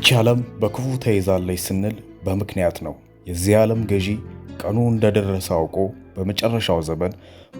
ይህች ዓለም በክፉ ተይዛለች ስንል በምክንያት ነው። የዚህ ዓለም ገዢ ቀኑ እንደደረሰ አውቆ በመጨረሻው ዘመን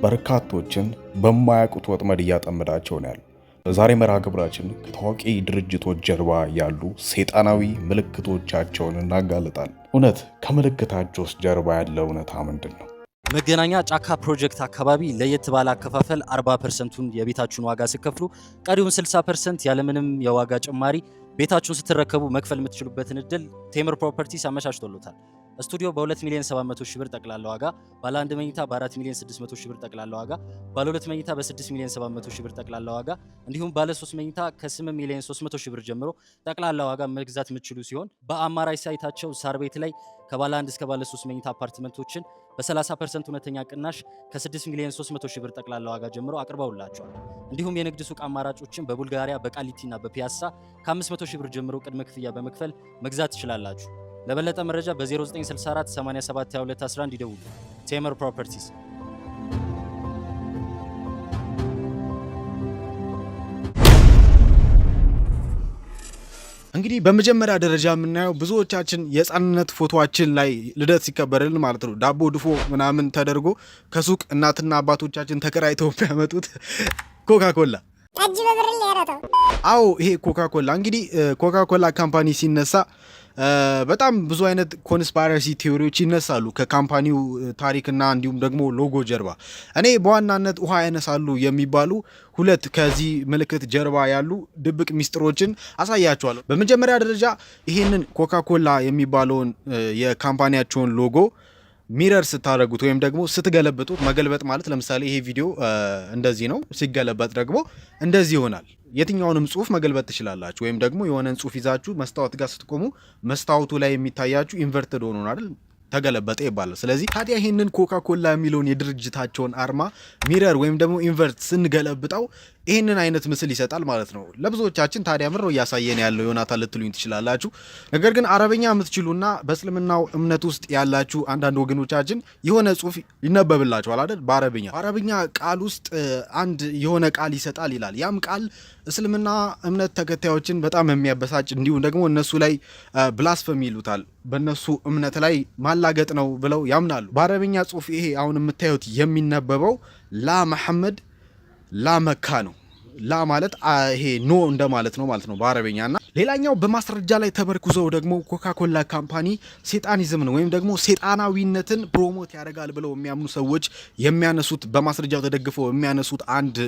በርካቶችን በማያውቁት ወጥመድ እያጠመዳቸው ነው ያለው። በዛሬ መርሃ ግብራችን ከታዋቂ ድርጅቶች ጀርባ ያሉ ሰይጣናዊ ምልክቶቻቸውን እናጋልጣለን። እውነት ከምልክታቸውስ ጀርባ ያለ እውነታ ምንድን ነው? መገናኛ ጫካ ፕሮጀክት አካባቢ ለየት ባለ አከፋፈል 40%ቱን የቤታችሁን ዋጋ ሲከፍሉ ቀሪውን 60% ያለምንም የዋጋ ጭማሪ ቤታችሁን ስትረከቡ መክፈል የምትችሉበትን እድል ቴምር ፕሮፐርቲስ አመቻችቶሎታል። ስቱዲዮ በ2 ሚሊዮን 700 ሺህ ብር ጠቅላላ ዋጋ፣ ባለ 1 መኝታ በ4 ሚሊዮን 600 ሺህ ብር ጠቅላላ ዋጋ፣ ባለ 2 መኝታ በ6 ሚሊዮን 700 ሺህ ብር ጠቅላላ ዋጋ እንዲሁም ባለ 3 መኝታ ከ8 ሚሊዮን 300 ሺህ ብር ጀምሮ ጠቅላላ ዋጋ መግዛት የምትችሉ ሲሆን በአማራጭ ሳይታቸው ሳር ቤት ላይ ከባለ 1 እስከ ባለ 3 መኝታ አፓርትመንቶችን በ30% እውነተኛ ቅናሽ ከ6 ሚሊዮን 300 ሺህ ብር ጠቅላላ ዋጋ ጀምሮ አቅርበውላቸዋል። እንዲሁም የንግድ ሱቅ አማራጮችን በቡልጋሪያ በቃሊቲና በፒያሳ ከ500 ሺህ ብር ጀምሮ ቅድመ ክፍያ በመክፈል መግዛት ትችላላችሁ። ለበለጠ መረጃ በ0964 87 22 11 ይደውሉ። ቴምር ፕሮፐርቲስ። እንግዲህ በመጀመሪያ ደረጃ የምናየው ብዙዎቻችን የህፃንነት ፎቶአችን ላይ ልደት ሲከበርልን ማለት ነው ዳቦ ድፎ ምናምን ተደርጎ ከሱቅ እናትና አባቶቻችን ተከራይተው የሚያመጡት ኮካኮላ ጠጅ በብርል ያረተው። አዎ ይሄ ኮካኮላ እንግዲህ ኮካኮላ ካምፓኒ ሲነሳ በጣም ብዙ አይነት ኮንስፓይረሲ ቲዮሪዎች ይነሳሉ ከካምፓኒው ታሪክና እንዲሁም ደግሞ ሎጎ ጀርባ። እኔ በዋናነት ውሃ ያነሳሉ የሚባሉ ሁለት ከዚህ ምልክት ጀርባ ያሉ ድብቅ ሚስጥሮችን አሳያቸዋለሁ። በመጀመሪያ ደረጃ ይሄንን ኮካኮላ የሚባለውን የካምፓኒያቸውን ሎጎ ሚረር ስታደርጉት ወይም ደግሞ ስትገለብጡት፣ መገልበጥ ማለት ለምሳሌ ይሄ ቪዲዮ እንደዚህ ነው፣ ሲገለበጥ ደግሞ እንደዚህ ይሆናል። የትኛውንም ጽሁፍ መገልበጥ ትችላላችሁ። ወይም ደግሞ የሆነን ጽሁፍ ይዛችሁ መስታወት ጋር ስትቆሙ መስታወቱ ላይ የሚታያችሁ ኢንቨርትድ ሆኖ አይደል ተገለበጠ ይባላል። ስለዚህ ታዲያ ይሄንን ኮካኮላ የሚለውን የድርጅታቸውን አርማ ሚረር ወይም ደግሞ ኢንቨርት ስንገለብጠው ይሄንን አይነት ምስል ይሰጣል ማለት ነው። ለብዙዎቻችን ታዲያ ምሮ እያሳየን ያለው ዮናታን ልትሉኝ ትችላላችሁ። ነገር ግን አረበኛ የምትችሉና በእስልምናው እምነት ውስጥ ያላችሁ አንዳንድ ወገኖቻችን የሆነ ጽሁፍ ይነበብላችኋል አይደል? በአረብኛ ቃል ውስጥ አንድ የሆነ ቃል ይሰጣል ይላል። ያም ቃል እስልምና እምነት ተከታዮችን በጣም የሚያበሳጭ እንዲሁም ደግሞ እነሱ ላይ ብላስፈሚ ይሉታል፣ በእነሱ እምነት ላይ ማላገጥ ነው ብለው ያምናሉ። በአረብኛ ጽሁፍ ይሄ አሁን የምታዩት የሚነበበው ላ መሐመድ ላ መካ ነው። ላ ማለት ይሄ ኖ እንደማለት ነው ማለት ነው በአረበኛና ሌላኛው በማስረጃ ላይ ተመርኩዘው ደግሞ ኮካኮላ ካምፓኒ ሴጣኒዝም ነው ወይም ደግሞ ሴጣናዊነትን ፕሮሞት ያደርጋል ብለው የሚያምኑ ሰዎች የሚያነሱት በማስረጃው ተደግፈው የሚያነሱት አንድ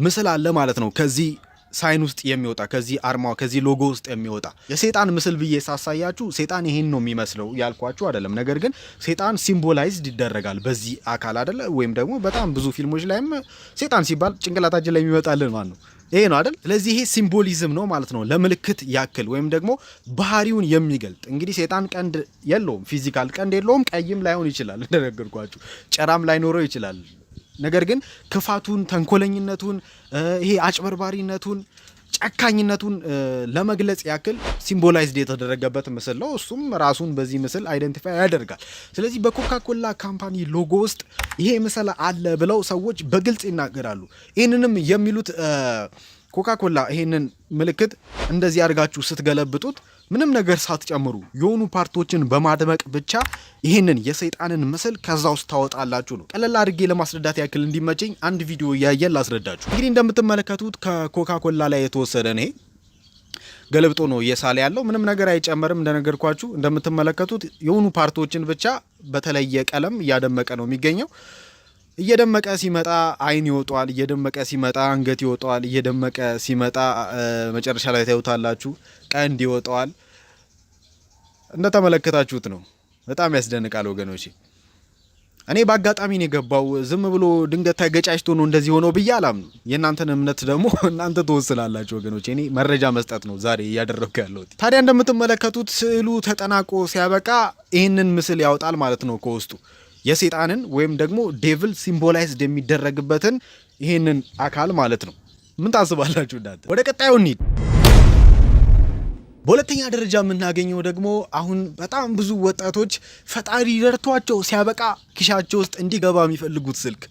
ምስል አለ ማለት ነው። ከዚህ ሳይን ውስጥ የሚወጣ ከዚህ አርማው ከዚህ ሎጎ ውስጥ የሚወጣ የሴጣን ምስል ብዬ ሳሳያችሁ ሴጣን ይሄን ነው የሚመስለው ያልኳችሁ አይደለም። ነገር ግን ሴጣን ሲምቦላይዝድ ይደረጋል በዚህ አካል አይደለ? ወይም ደግሞ በጣም ብዙ ፊልሞች ላይም ሴጣን ሲባል ጭንቅላታችን ላይ የሚመጣልን ማለት ነው ይሄ ነው አይደል? ስለዚህ ይሄ ሲምቦሊዝም ነው ማለት ነው፣ ለምልክት ያክል ወይም ደግሞ ባህሪውን የሚገልጥ። እንግዲህ ሴጣን ቀንድ የለውም፣ ፊዚካል ቀንድ የለውም፣ ቀይም ላይሆን ይችላል እንደነገርኳችሁ፣ ጨራም ላይኖረው ይችላል። ነገር ግን ክፋቱን፣ ተንኮለኝነቱን፣ ይሄ አጭበርባሪነቱን፣ ጨካኝነቱን ለመግለጽ ያክል ሲምቦላይዝድ የተደረገበት ምስል ነው። እሱም ራሱን በዚህ ምስል አይደንቲፋይ ያደርጋል። ስለዚህ በኮካኮላ ካምፓኒ ሎጎ ውስጥ ይሄ ምስል አለ ብለው ሰዎች በግልጽ ይናገራሉ። ይህንንም የሚሉት ኮካኮላ ይሄንን ምልክት እንደዚህ አድርጋችሁ ስትገለብጡት ምንም ነገር ሳትጨምሩ የሆኑ ፓርቶችን በማድመቅ ብቻ ይህንን የሰይጣንን ምስል ከዛ ውስጥ ታወጣላችሁ ነው። ቀለል አድርጌ ለማስረዳት ያክል እንዲመቸኝ አንድ ቪዲዮ እያየን ላስረዳችሁ። እንግዲህ እንደምትመለከቱት ከኮካኮላ ላይ የተወሰደ ነው። ገልብጦ ነው እየሳለ ያለው፣ ምንም ነገር አይጨመርም። እንደነገርኳችሁ እንደምትመለከቱት የሆኑ ፓርቶችን ብቻ በተለየ ቀለም እያደመቀ ነው የሚገኘው። እየደመቀ ሲመጣ አይን ይወጣዋል፣ እየደመቀ ሲመጣ አንገት ይወጣዋል፣ እየደመቀ ሲመጣ መጨረሻ ላይ ታዩታላችሁ ቀንድ ይወጣዋል። እንደተመለከታችሁት ነው። በጣም ያስደንቃል ወገኖቼ። እኔ በአጋጣሚ ነው የገባው፣ ዝም ብሎ ድንገት ተገጫጭቶ ነው እንደዚህ ሆኖ ብዬ አላምንም። የእናንተን እምነት ደግሞ እናንተ ተወስላላችሁ ወገኖቼ። እኔ መረጃ መስጠት ነው ዛሬ እያደረኩ ያለሁት። ታዲያ እንደምትመለከቱት ስዕሉ ተጠናቆ ሲያበቃ ይህንን ምስል ያወጣል ማለት ነው ከውስጡ የሴጣንን ወይም ደግሞ ዴቪል ሲምቦላይዝድ የሚደረግበትን ይሄንን አካል ማለት ነው። ምን ታስባላችሁ እናንተ? ወደ ቀጣዩ እንሂድ። በሁለተኛ ደረጃ የምናገኘው ደግሞ አሁን በጣም ብዙ ወጣቶች ፈጣሪ ረድቷቸው ሲያበቃ ኪሻቸው ውስጥ እንዲገባ የሚፈልጉት ስልክ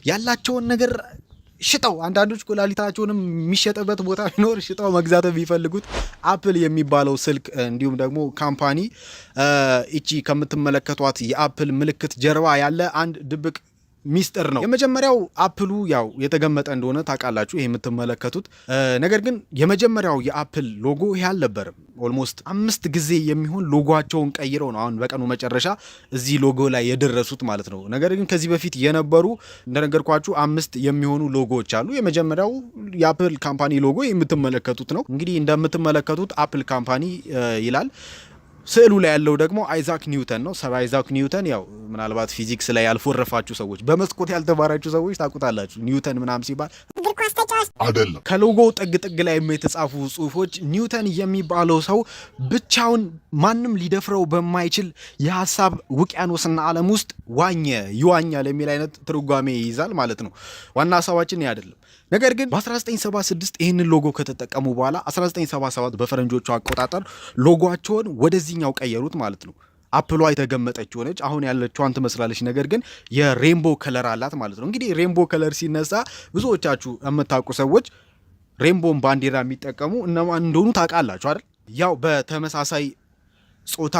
ያላቸውን ነገር ሽጠው አንዳንዶች ኩላሊታቸውንም የሚሸጥበት ቦታ ቢኖር ሽጠው መግዛት የሚፈልጉት አፕል የሚባለው ስልክ እንዲሁም ደግሞ ካምፓኒ እቺ ከምትመለከቷት የአፕል ምልክት ጀርባ ያለ አንድ ድብቅ ሚስጥር ነው። የመጀመሪያው አፕሉ ያው የተገመጠ እንደሆነ ታውቃላችሁ፣ ይሄ የምትመለከቱት ነገር ግን የመጀመሪያው የአፕል ሎጎ ይሄ አልነበረም። ኦልሞስት 5 ጊዜ የሚሆን ሎጎቸውን ቀይረው ነው አሁን በቀኑ መጨረሻ እዚህ ሎጎ ላይ የደረሱት ማለት ነው። ነገር ግን ከዚህ በፊት የነበሩ እንደነገርኳችሁ 5 የሚሆኑ ሎጎዎች አሉ። የመጀመሪያው የአፕል ካምፓኒ ሎጎ የምትመለከቱት ነው። እንግዲህ እንደምትመለከቱት አፕል ካምፓኒ ይላል። ስዕሉ ላይ ያለው ደግሞ አይዛክ ኒውተን ነው። ሰር አይዛክ ኒውተን ያው ምናልባት ፊዚክስ ላይ ያልፎረፋችሁ ሰዎች፣ በመስኮት ያልተማራችሁ ሰዎች ታውቁታላችሁ። ኒውተን ምናምን ሲባል አይደለም። ከሎጎው ጥግ ጥግ ላይ የተጻፉ ጽሁፎች ኒውተን የሚባለው ሰው ብቻውን ማንም ሊደፍረው በማይችል የሀሳብ ውቅያኖስና ዓለም ውስጥ ይዋኛል የሚል አይነት ትርጓሜ ይይዛል ማለት ነው። ዋና ሀሳባችን አይደለም። ነገር ግን በ1976 ይህንን ሎጎ ከተጠቀሙ በኋላ 1977 በፈረንጆቹ አቆጣጠር ሎጎቸውን ወደዚህኛው ቀየሩት ማለት ነው። አፕሏ የተገመጠች ሆነች። አሁን ያለችዋን ትመስላለች፣ ነገር ግን የሬንቦ ከለር አላት ማለት ነው። እንግዲህ ሬንቦ ከለር ሲነሳ ብዙዎቻችሁ የምታውቁ ሰዎች ሬንቦን ባንዲራ የሚጠቀሙ እነማን እንደሆኑ ታውቃላችሁ አይደል? ያው በተመሳሳይ ጾታ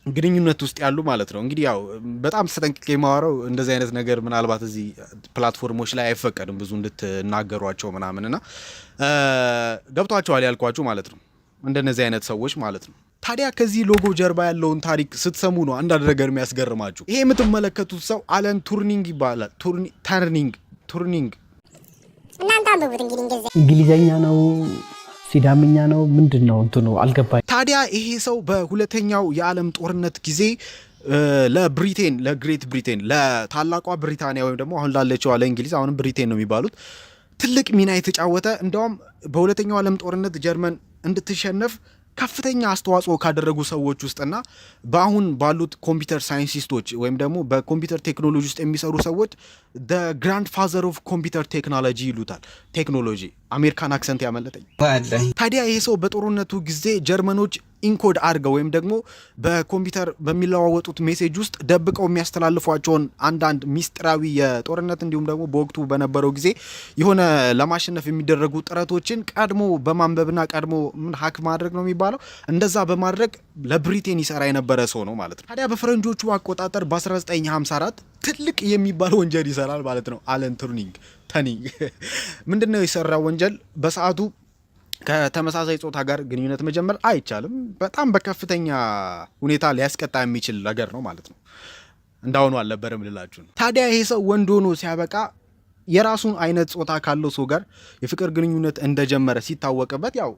ግንኙነት ውስጥ ያሉ ማለት ነው። እንግዲህ ያው በጣም ተጠንቅቄ የማወራው እንደዚህ አይነት ነገር ምናልባት እዚህ ፕላትፎርሞች ላይ አይፈቀድም ብዙ እንድትናገሯቸው ምናምንና ገብቷቸዋል ያልኳችሁ ማለት ነው፣ እንደነዚህ አይነት ሰዎች ማለት ነው። ታዲያ ከዚህ ሎጎ ጀርባ ያለውን ታሪክ ስትሰሙ ነው አንዳንድ ነገር የሚያስገርማችሁ። ይሄ የምትመለከቱት ሰው አለን ቱሪንግ ይባላል። ቱሪንግ እናንተ አንብቡት። እንግሊዘኛ ነው ሲዳምኛ ነው ምንድን ነው እንትኑ አልገባኝ። ታዲያ ይሄ ሰው በሁለተኛው የዓለም ጦርነት ጊዜ ለግሬት ብሪቴን ለታላቋ ብሪታንያ ወይም ደግሞ አሁን ላለችው ለእንግሊዝ አሁንም ብሪቴን ነው የሚባሉት ትልቅ ሚና የተጫወተ እንደውም በሁለተኛው ዓለም ጦርነት ጀርመን እንድትሸነፍ ከፍተኛ አስተዋጽኦ ካደረጉ ሰዎች ውስጥና በአሁን ባሉት ኮምፒውተር ሳይንቲስቶች ወይም ደግሞ በኮምፒውተር ቴክኖሎጂ ውስጥ የሚሰሩ ሰዎች ግራንድ ፋዘር ኦፍ ኮምፒውተር ቴክኖሎጂ ይሉታል። ቴክኖሎጂ አሜሪካን አክሰንት ያመለጠኝ። ታዲያ ይሄ ሰው በጦርነቱ ጊዜ ጀርመኖች ኢንኮድ አድርገው ወይም ደግሞ በኮምፒውተር በሚለዋወጡት ሜሴጅ ውስጥ ደብቀው የሚያስተላልፏቸውን አንዳንድ ሚስጥራዊ የጦርነት እንዲሁም ደግሞ በወቅቱ በነበረው ጊዜ የሆነ ለማሸነፍ የሚደረጉ ጥረቶችን ቀድሞ በማንበብና ቀድሞ ሀክ ማድረግ ነው የሚባለው፣ እንደዛ በማድረግ ለብሪቴን ይሰራ የነበረ ሰው ነው ማለት ነው። ታዲያ በፈረንጆቹ አቆጣጠር በ1954 ትልቅ የሚባል ወንጀል ይሰራል ማለት ነው። አለን ቱሪንግ ምንድነው የሰራው ወንጀል? በሰዓቱ ከተመሳሳይ ጾታ ጋር ግንኙነት መጀመር አይቻልም። በጣም በከፍተኛ ሁኔታ ሊያስቀጣ የሚችል ነገር ነው ማለት ነው። እንዳሁኑ አልነበረም ልላችሁ ነው። ታዲያ ይሄ ሰው ወንድ ሆኖ ሲያበቃ የራሱን አይነት ጾታ ካለው ሰው ጋር የፍቅር ግንኙነት እንደጀመረ ሲታወቅበት ያው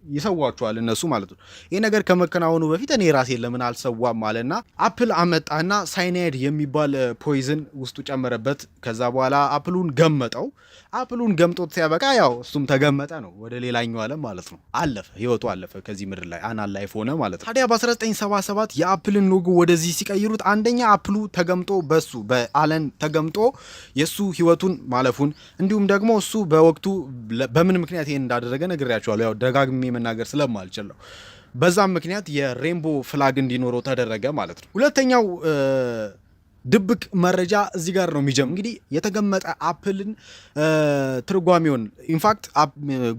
ይሰዋቸዋል እነሱ ማለት ነው። ይህ ነገር ከመከናወኑ በፊት እኔ ራሴን ለምን አልሰዋም አለና አፕል አመጣና ሳይናይድ የሚባል ፖይዝን ውስጡ ጨመረበት። ከዛ በኋላ አፕሉን ገመጠው። አፕሉን ገምጦት ሲያበቃ ያው እሱም ተገመጠ ነው ወደ ሌላኛው ዓለም ማለት ነው። አለፈ፣ ህይወቱ አለፈ ከዚህ ምድር ላይ አናል ላይፍ ሆነ ማለት ነው። ታዲያ በ1977 የአፕልን ሎጎ ወደዚህ ሲቀይሩት አንደኛ አፕሉ ተገምጦ በሱ በአለን ተገምጦ የሱ ህይወቱን ማለፉን እንዲሁም ደግሞ እሱ በወቅቱ በምን ምክንያት ይሄን እንዳደረገ ነግሬያቸዋለሁ። ያው ደጋግሜ መናገር ስለማልችል ነው። በዛም ምክንያት የሬንቦ ፍላግ እንዲኖረው ተደረገ ማለት ነው። ሁለተኛው ድብቅ መረጃ እዚህ ጋር ነው የሚጀምረው። እንግዲህ የተገመጠ አፕልን ትርጓሜውን ኢንፋክት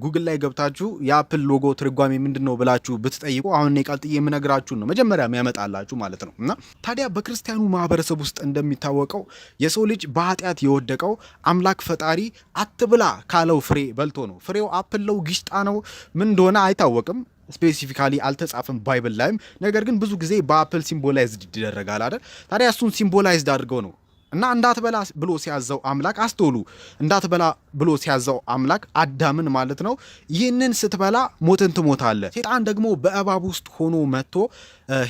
ጉግል ላይ ገብታችሁ የአፕል ሎጎ ትርጓሜ ምንድነው ብላችሁ ብትጠይቁ አሁን እኔ ቀጥዬ የምነግራችሁ ነው መጀመሪያ የሚያመጣላችሁ ማለት ነው። እና ታዲያ በክርስቲያኑ ማህበረሰብ ውስጥ እንደሚታወቀው የሰው ልጅ በኃጢአት የወደቀው አምላክ ፈጣሪ አትብላ ካለው ፍሬ በልቶ ነው። ፍሬው አፕል ነው ግሽጣ ነው ምን እንደሆነ አይታወቅም። ስፔሲፊካሊ አልተጻፈም ባይብል ላይም። ነገር ግን ብዙ ጊዜ በአፕል ሲምቦላይዝድ ይደረጋል አይደል? ታዲያ እሱን ሲምቦላይዝድ አድርገው ነው እና እንዳትበላ ብሎ ሲያዘው አምላክ አስተውሉ፣ እንዳትበላ ብሎ ሲያዘው አምላክ አዳምን ማለት ነው። ይህንን ስትበላ ሞትን ትሞታለህ። ሴጣን ደግሞ በእባብ ውስጥ ሆኖ መጥቶ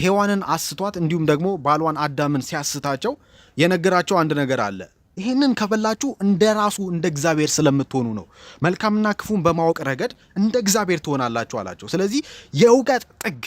ሔዋንን አስቷት እንዲሁም ደግሞ ባሏን አዳምን ሲያስታቸው የነገራቸው አንድ ነገር አለ። ይህንን ከበላችሁ እንደ ራሱ እንደ እግዚአብሔር ስለምትሆኑ ነው። መልካምና ክፉን በማወቅ ረገድ እንደ እግዚአብሔር ትሆናላችሁ አላቸው። ስለዚህ የእውቀት ጥግ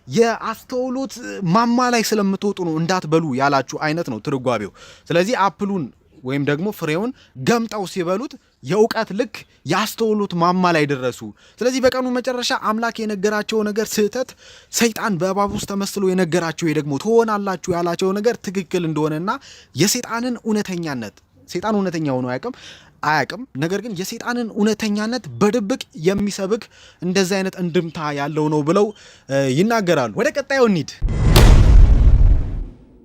የአስተውሎት ማማ ላይ ስለምትወጡ ነው እንዳትበሉ ያላችሁ አይነት ነው ትርጓሜው። ስለዚህ አፕሉን ወይም ደግሞ ፍሬውን ገምጠው ሲበሉት የእውቀት ልክ የአስተውሎት ማማ ላይ ደረሱ። ስለዚህ በቀኑ መጨረሻ አምላክ የነገራቸው ነገር ስህተት፣ ሰይጣን በእባብ ውስጥ ተመስሎ የነገራቸው ደግሞ ትሆናላችሁ ያላቸው ነገር ትክክል እንደሆነና የሰይጣንን እውነተኛነት ሰይጣን እውነተኛ ሆኖ አያውቅም፣ አያቅም። ነገር ግን የሰይጣንን እውነተኛነት በድብቅ የሚሰብክ እንደዚህ አይነት እንድምታ ያለው ነው ብለው ይናገራሉ። ወደ ቀጣዩ እንሂድ።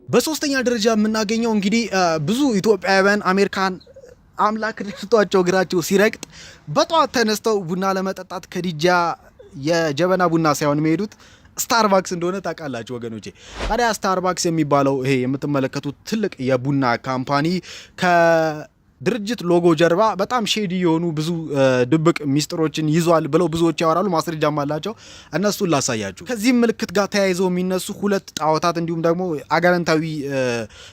በሶስተኛ ደረጃ የምናገኘው እንግዲህ ብዙ ኢትዮጵያውያን አሜሪካን አምላክ ደስቷቸው እግራቸው ሲረግጥ በጠዋት ተነስተው ቡና ለመጠጣት ከዲጃ የጀበና ቡና ሳይሆን የሚሄዱት ስታርባክስ እንደሆነ ታውቃላችሁ ወገኖቼ። ታዲያ ስታርባክስ የሚባለው ይሄ የምትመለከቱት ትልቅ የቡና ካምፓኒ ድርጅት ሎጎ ጀርባ በጣም ሼዲ የሆኑ ብዙ ድብቅ ሚስጥሮችን ይዟል ብለው ብዙዎች ያወራሉ። ማስረጃም አላቸው። እነሱን ላሳያችሁ። ከዚህም ምልክት ጋር ተያይዘው የሚነሱ ሁለት ጣዖታት እንዲሁም ደግሞ አጋንንታዊ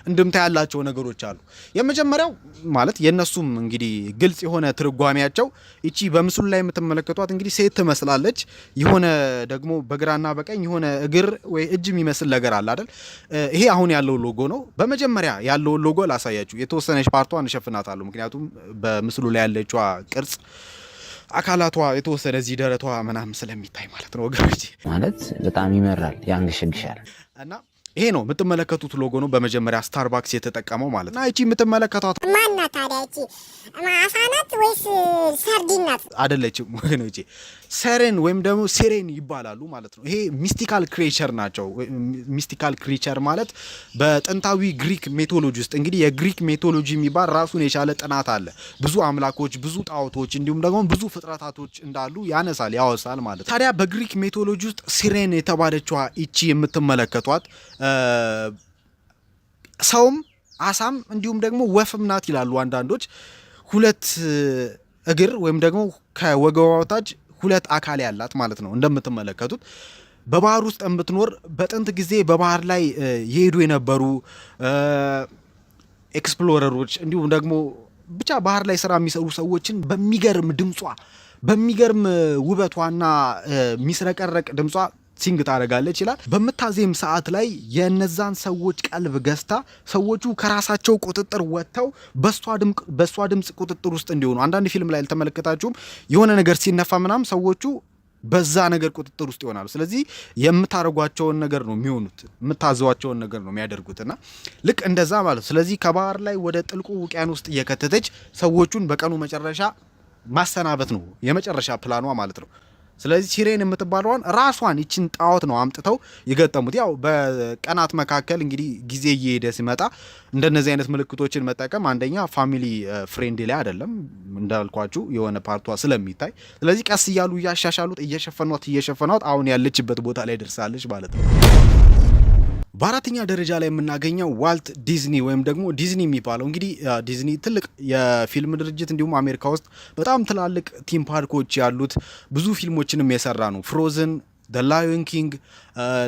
እንድምታ ያላቸው ነገሮች አሉ። የመጀመሪያው ማለት የነሱም እንግዲህ ግልጽ የሆነ ትርጓሜያቸው እቺ በምስሉ ላይ የምትመለከቷት እንግዲህ ሴት ትመስላለች። የሆነ ደግሞ በግራና በቀኝ የሆነ እግር ወይ እጅ የሚመስል ነገር አለ አይደል? ይሄ አሁን ያለው ሎጎ ነው። በመጀመሪያ ያለውን ሎጎ ላሳያችሁ። የተወሰነች ፓርቷን እንሸፍናታለን። ምክንያቱም በምስሉ ላይ ያለችዋ ቅርጽ አካላቷ የተወሰነ እዚህ ደረቷ ምናምን ስለሚታይ ማለት ነው ወገኖች። ማለት በጣም ይመራል፣ ያንገሸግሻል እና ይሄ ነው የምትመለከቱት ሎጎ ነው በመጀመሪያ ስታርባክስ የተጠቀመው ማለት ነው። እቺ የምትመለከቷት ማናት ታዲያ? እቺ አሳ ናት ወይስ ሰርዲን ናት? አይደለችም ወገኖቼ። ሰሬን ወይም ደግሞ ሲሬን ይባላሉ ማለት ነው። ይሄ ሚስቲካል ክሬቸር ናቸው። ሚስቲካል ክሬቸር ማለት በጥንታዊ ግሪክ ሜቶሎጂ ውስጥ እንግዲህ የግሪክ ሜቶሎጂ የሚባል ራሱን የቻለ ጥናት አለ። ብዙ አምላኮች፣ ብዙ ጣዖቶች እንዲሁም ደግሞ ብዙ ፍጥረታቶች እንዳሉ ያወሳል ማለት ነው። ታዲያ በግሪክ ሜቶሎጂ ውስጥ ሲሬን የተባለችዋ እቺ የምትመለከቷት ሰውም አሳም እንዲሁም ደግሞ ወፍም ናት ይላሉ አንዳንዶች። ሁለት እግር ወይም ደግሞ ከወገቧ በታች ሁለት አካል ያላት ማለት ነው። እንደምትመለከቱት በባህር ውስጥ የምትኖር በጥንት ጊዜ በባህር ላይ የሄዱ የነበሩ ኤክስፕሎረሮች እንዲሁም ደግሞ ብቻ ባህር ላይ ስራ የሚሰሩ ሰዎችን በሚገርም ድምጿ በሚገርም ውበቷና የሚስረቀረቅ ድምጿ ሲንግ ታደርጋለች ይላል። በምታዜም ሰዓት ላይ የነዛን ሰዎች ቀልብ ገዝታ ሰዎቹ ከራሳቸው ቁጥጥር ወጥተው በሷ ድምጽ ቁጥጥር ውስጥ እንዲሆኑ አንዳንድ ፊልም ላይ አልተመለከታችሁም? የሆነ ነገር ሲነፋ ምናምን ሰዎቹ በዛ ነገር ቁጥጥር ውስጥ ይሆናሉ። ስለዚህ የምታደርጓቸውን ነገር ነው የሚሆኑት፣ የምታዘዋቸውን ነገር ነው የሚያደርጉትና ልክ እንደዛ ማለት። ስለዚህ ከባህር ላይ ወደ ጥልቁ ውቅያኖስ ውስጥ እየከተተች ሰዎቹን በቀኑ መጨረሻ ማሰናበት ነው የመጨረሻ ፕላኗ ማለት ነው። ስለዚህ ሲሬን የምትባለዋን ራሷን ይችን ጣዖት ነው አምጥተው የገጠሙት። ያው በቀናት መካከል እንግዲህ ጊዜ እየሄደ ሲመጣ እንደነዚህ አይነት ምልክቶችን መጠቀም አንደኛ ፋሚሊ ፍሬንድሊ አይደለም እንዳልኳችሁ የሆነ ፓርቷ ስለሚታይ፣ ስለዚህ ቀስ እያሉ እያሻሻሉት እየሸፈኗት አሁን ያለችበት ቦታ ላይ ደርሳለች ማለት ነው። በአራተኛ ደረጃ ላይ የምናገኘው ዋልት ዲዝኒ ወይም ደግሞ ዲዝኒ የሚባለው እንግዲህ ዲዝኒ ትልቅ የፊልም ድርጅት እንዲሁም አሜሪካ ውስጥ በጣም ትላልቅ ቲም ፓርኮች ያሉት ብዙ ፊልሞችንም የሰራ ነው። ፍሮዝን፣ ደ ላዮን ኪንግ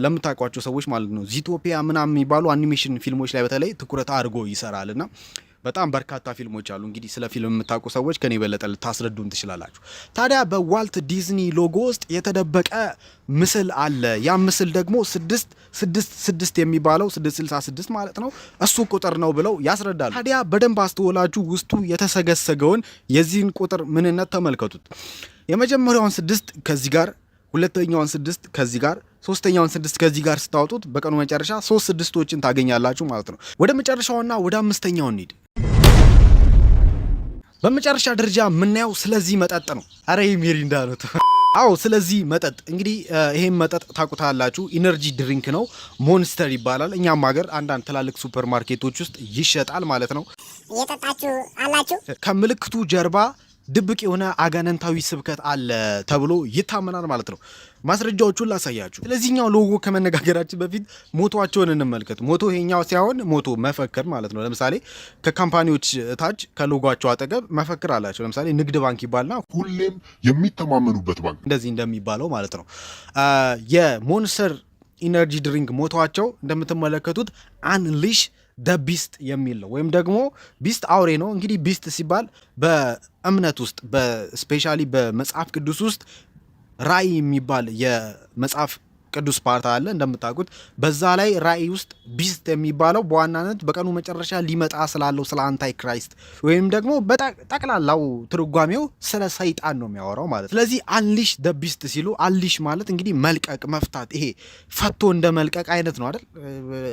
ለምታውቋቸው ሰዎች ማለት ነው። ዚቶፒያ ምናምን የሚባሉ አኒሜሽን ፊልሞች ላይ በተለይ ትኩረት አድርጎ ይሰራልና በጣም በርካታ ፊልሞች አሉ። እንግዲህ ስለ ፊልም የምታውቁ ሰዎች ከኔ በለጠ ልታስረዱን ትችላላችሁ። ታዲያ በዋልት ዲዝኒ ሎጎ ውስጥ የተደበቀ ምስል አለ። ያ ምስል ደግሞ 666 የሚባለው 666 ማለት ነው እሱ ቁጥር ነው ብለው ያስረዳሉ። ታዲያ በደንብ አስተውላችሁ ውስጡ የተሰገሰገውን የዚህን ቁጥር ምንነት ተመልከቱት። የመጀመሪያውን 6 ከዚህ ጋር፣ ሁለተኛውን 6 ከዚህ ጋር፣ ሶስተኛውን 6 ከዚህ ጋር ስታወጡት በቀኑ መጨረሻ 3 ስድስቶችን ታገኛላችሁ ማለት ነው። ወደ መጨረሻውና ወደ አምስተኛው እንሂድ። በመጨረሻ ደረጃ የምናየው ስለዚህ መጠጥ ነው። አረ ሚሪንዳ ነው። አዎ ስለዚህ መጠጥ እንግዲህ ይሄን መጠጥ ታውቁታላችሁ። ኢነርጂ ድሪንክ ነው፣ ሞንስተር ይባላል። እኛም ሀገር አንዳንድ ትላልቅ ሱፐር ማርኬቶች ውስጥ ይሸጣል ማለት ነው። እየጠጣችሁ አላችሁ። ከምልክቱ ጀርባ ድብቅ የሆነ አጋነንታዊ ስብከት አለ ተብሎ ይታመናል ማለት ነው። ማስረጃዎቹን ላሳያችሁ። ስለዚህኛው ሎጎ ከመነጋገራችን በፊት ሞቶቸውን እንመልከት። ሞቶ ይሄኛው ሳይሆን ሞቶ መፈክር ማለት ነው። ለምሳሌ ከካምፓኒዎች ታች ከሎጓቸው አጠገብ መፈክር አላቸው። ለምሳሌ ንግድ ባንክ ይባልና ሁሌም የሚተማመኑበት ባንክ እንደዚህ እንደሚባለው ማለት ነው። የሞንስተር ኢነርጂ ድሪንክ ሞቶቸው እንደምትመለከቱት አንሊሽ ደ ቢስት የሚል ነው። ወይም ደግሞ ቢስት አውሬ ነው። እንግዲህ ቢስት ሲባል በእምነት ውስጥ በስፔሻሊ በመጽሐፍ ቅዱስ ውስጥ ራእይ የሚባል የመጽሐፍ ቅዱስ ፓርት አለ እንደምታውቁት። በዛ ላይ ራእይ ውስጥ ቢስት የሚባለው በዋናነት በቀኑ መጨረሻ ሊመጣ ስላለው ስለ አንታይ ክራይስት ወይም ደግሞ በጠቅላላው ትርጓሜው ስለ ሰይጣን ነው የሚያወራው ማለት። ስለዚህ አንሊሽ ደ ቢስት ሲሉ አንሊሽ ማለት እንግዲህ መልቀቅ፣ መፍታት፣ ይሄ ፈቶ እንደ መልቀቅ አይነት ነው አይደል?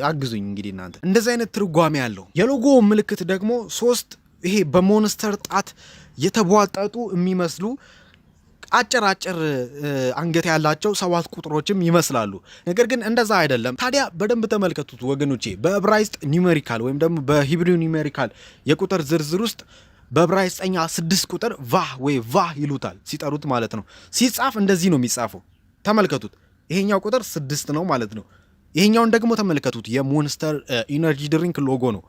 አግዙኝ እንግዲህ እናንተ። እንደዚህ አይነት ትርጓሜ ያለው የሎጎ ምልክት ደግሞ 3 ይሄ በሞንስተር ጣት የተቧጠጡ የሚመስሉ አጭር አንገት ያላቸው 7 ቁጥሮችም ይመስላሉ። ነገር ግን እንደዛ አይደለም። ታዲያ በደንብ ተመልከቱት ወገኖቼ። በዕብራይስጥ ኒውሜሪካል ወይም ደግሞ በሂብሪው ኒውሜሪካል የቁጥር ዝርዝር ውስጥ በዕብራይስጥኛ 6 ቁጥር ቫህ ወይ ቫህ ይሉታል ሲጠሩት ማለት ነው። ሲጻፍ እንደዚህ ነው የሚጻፈው። ተመልከቱት። ይሄኛው ቁጥር 6 ነው ማለት ነው። ይሄኛውን ደግሞ ተመልከቱት። የሞንስተር ኢነርጂ ድሪንክ ሎጎ ነው።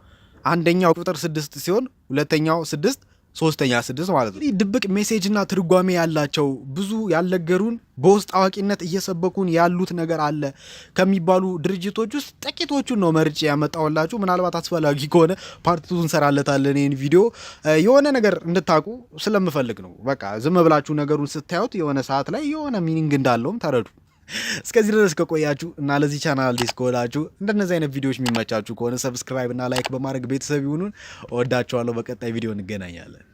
አንደኛው ቁጥር 6 ሲሆን ሁለተኛው 6 ሶስተኛ 6 ማለት ነው። ድብቅ ሜሴጅና ትርጓሜ ያላቸው ብዙ ያልነገሩን በውስጥ አዋቂነት እየሰበኩን ያሉት ነገር አለ ከሚባሉ ድርጅቶች ውስጥ ጥቂቶቹን ነው መርጬ ያመጣሁላችሁ። ምናልባት አስፈላጊ ከሆነ ፓርት 2 እንሰራለታለን። ይሄን ቪዲዮ የሆነ ነገር እንድታቁ ስለምፈልግ ነው። በቃ ዝም ብላችሁ ነገሩን ስታዩት የሆነ ሰዓት ላይ የሆነ ሚኒንግ እንዳለውም ተረዱ። እስከዚህ ድረስ ከቆያችሁ እና ለዚህ ቻናል አዲስ ከሆናችሁ እንደነዚህ አይነት ቪዲዮዎች የሚመቻችሁ ከሆነ ሰብስክራይብ እና ላይክ በማድረግ ቤተሰብ ይሁኑን። እወዳችኋለሁ። በቀጣይ ቪዲዮ እንገናኛለን።